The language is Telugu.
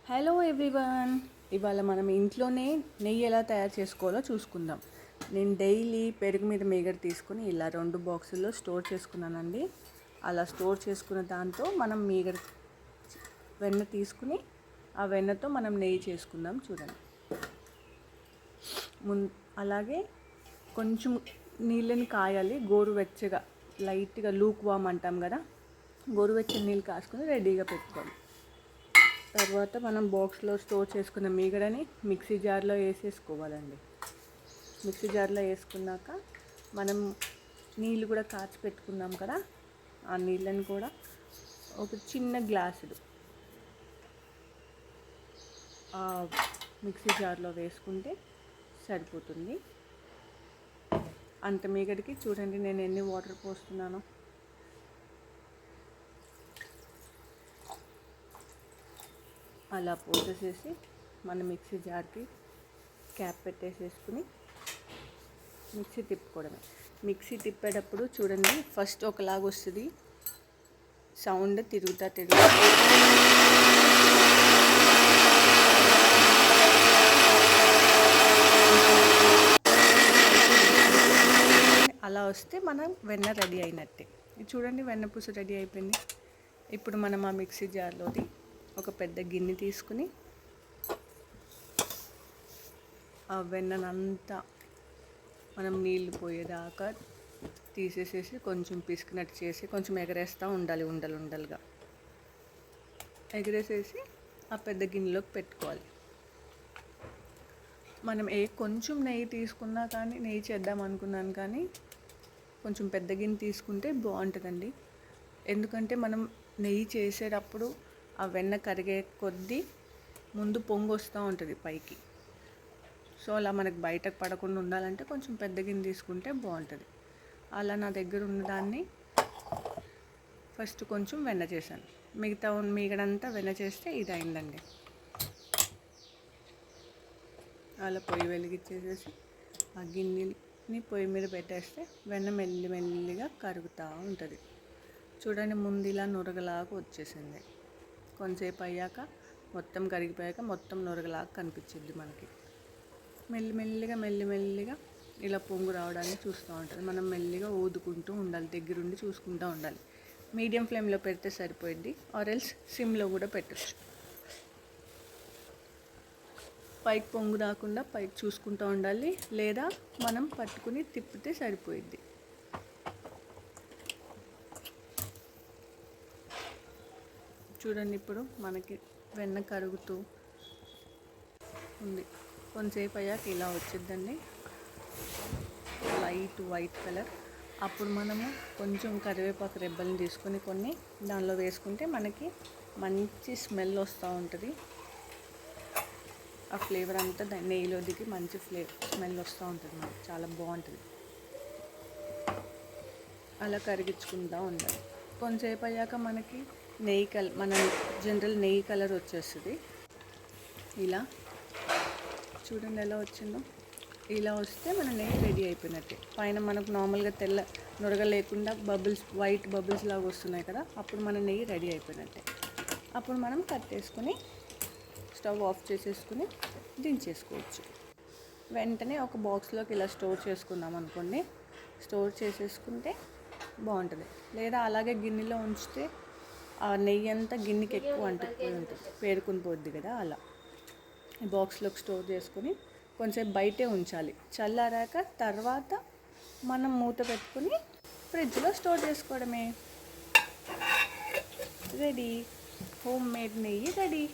హలో ఎవ్రీవన్, ఇవాళ మనం ఇంట్లోనే నెయ్యి ఎలా తయారు చేసుకోవాలో చూసుకుందాం. నేను డైలీ పెరుగు మీద మీగడ తీసుకుని ఇలా 2 బాక్సుల్లో స్టోర్ చేసుకున్నానండి. అలా స్టోర్ చేసుకున్న దాంతో మనం మీగడ వెన్న తీసుకుని ఆ వెన్నతో మనం నెయ్యి చేసుకుందాం. చూడండి, అలాగే కొంచెం నీళ్ళని కాయాలి, గోరువెచ్చగా, లైట్గా లూక్ వామ్ అంటాం కదా, గోరువెచ్చని నీళ్ళు కాసుకొని రెడీగా పెట్టుకోవాలి. తర్వాత మనం బాక్స్లో స్టోర్ చేసుకున్న మీగడని మిక్సీ జార్లో వేసేసుకోవాలండి. మిక్సీ జార్లో వేసుకున్నాక మనం నీళ్ళు కూడా కాచి పెట్టుకున్నాం కదా, ఆ నీళ్ళని కూడా ఒక చిన్న గ్లాసుడు మిక్సీ జార్లో వేసుకుంటే సరిపోతుంది. అంత మీగడికి చూడండి నేను ఎన్ని వాటర్ పోస్తున్నానో. అలా పోసేసేసి మన మిక్సీ జార్కి క్యాప్ పెట్టేసేసుకుని మిక్సీ తిప్పుకోవడమే. మిక్సీ తిప్పేటప్పుడు చూడండి, ఫస్ట్ ఒకలాగా వస్తుంది సౌండ్, తిరుగుతా అలా వస్తే మనం వెన్న రెడీ అయినట్టే. చూడండి, వెన్నపూస రెడీ అయిపోయింది. ఇప్పుడు మనం ఆ మిక్సీ జార్లోది ఒక పెద్ద గిన్నె తీసుకుని ఆ వెన్ననంతా మనం నీళ్ళు పోయేదాకా తీసేసేసి కొంచెం పిసికినట్టు చేసి కొంచెం ఎగరేస్తూ ఉండాలి, ఉండలుగా ఎగరేసేసి ఆ పెద్ద గిన్నెలోకి పెట్టుకోవాలి. మనం కొంచెం నెయ్యి తీసుకున్నా కానీ, నెయ్యి చేద్దాం అనుకున్నాను కానీ కొంచెం పెద్ద గిన్నె తీసుకుంటే బాగుంటుందండి. ఎందుకంటే మనం నెయ్యి చేసేటప్పుడు ఆ వెన్న కరిగే కొద్దీ ముందు పొంగు వస్తూ ఉంటుంది పైకి. సో అలా మనకు బయటకు పడకుండా ఉండాలంటే కొంచెం పెద్ద గిన్నె తీసుకుంటే బాగుంటుంది. అలా నా దగ్గర ఉన్నదాన్ని ఫస్ట్ కొంచెం వెన్న చేశాను, మిగడంతా వెన్న చేస్తే ఇది అయిందండి. అలా పొయ్యి వెలిగించేసేసి ఆ గిన్నెని పొయ్యి మీద పెట్టేస్తే వెన్న మెల్లిగా కరుగుతూ ఉంటుంది. చూడండి, ముందు ఇలా నురగలాగా వచ్చేసింది. కొంతసేపు అయ్యాక మొత్తం కరిగిపోయాక మొత్తం నురగలాగా కనిపించింది మనకి. మెల్లిమెల్లిగా ఇలా పొంగు రావడానికి చూస్తూ ఉంటుంది. మనం మెల్లిగా ఊదుకుంటూ ఉండాలి, దగ్గరుండి చూసుకుంటూ ఉండాలి. మీడియం ఫ్లేమ్లో పెడితే సరిపోయింది, ఆర్ ఎల్స్ సిమ్లో కూడా పెట్టచ్చు. పైకి పొంగు రాకుండా పైకి చూసుకుంటూ ఉండాలి, లేదా మనం పట్టుకుని తిప్పితే సరిపోయింది. చూడండి, ఇప్పుడు మనకి వెన్న కరుగుతూ ఉంది. కొంతసేపు అయ్యాక ఇలా వచ్చిద్దండి, లైట్ వైట్ కలర్. అప్పుడు మనము కొంచెం కరివేపాకు రెబ్బల్ని తీసుకొని కొన్ని దానిలో వేసుకుంటే మనకి మంచి స్మెల్ వస్తూ ఉంటుంది. ఆ ఫ్లేవర్ అంతా నెయ్యిలో దిగి మంచి స్మెల్ వస్తూ ఉంటుంది, మనకి చాలా బాగుంటుంది. అలా కరిగించుకుంటూ ఉండాలి. కొంతసేపు అయ్యాక మనకి మన జనరల్ నెయ్యి కలర్ వచ్చేస్తుంది. ఇలా చూడండి ఎలా వచ్చిందో. ఇలా వస్తే మన నెయ్యి రెడీ అయిపోయినట్టే. పైన మనకు నార్మల్గా తెల్ల నురగ లేకుండా వైట్ బబుల్స్ లాగా వస్తున్నాయి కదా, అప్పుడు మన నెయ్యి రెడీ అయిపోయినట్టే. అప్పుడు మనం కట్టేసుకుని స్టవ్ ఆఫ్ చేసేసుకుని దించేసుకోవచ్చు. వెంటనే ఒక బాక్స్లోకి ఇలా స్టోర్ చేసుకున్నాం అనుకోండి, స్టోర్ చేసేసుకుంటే బాగుంటుంది. లేదా అలాగే గిన్నెలో ఉంచితే ఆ నెయ్యి అంతా గిన్నెకి ఎక్కువ అంటుకుపోయి ఉంటుంది, పేరుకుని పోద్ది కదా. అలా బాక్స్లోకి స్టోర్ చేసుకుని కొంచెం బయటే ఉంచాలి. చల్లారాక తర్వాత మనం మూత పెట్టుకుని ఫ్రిడ్జ్లో స్టోర్ చేసుకోవడమే. రెడీ, హోమ్ మేడ్ నెయ్యి రెడీ.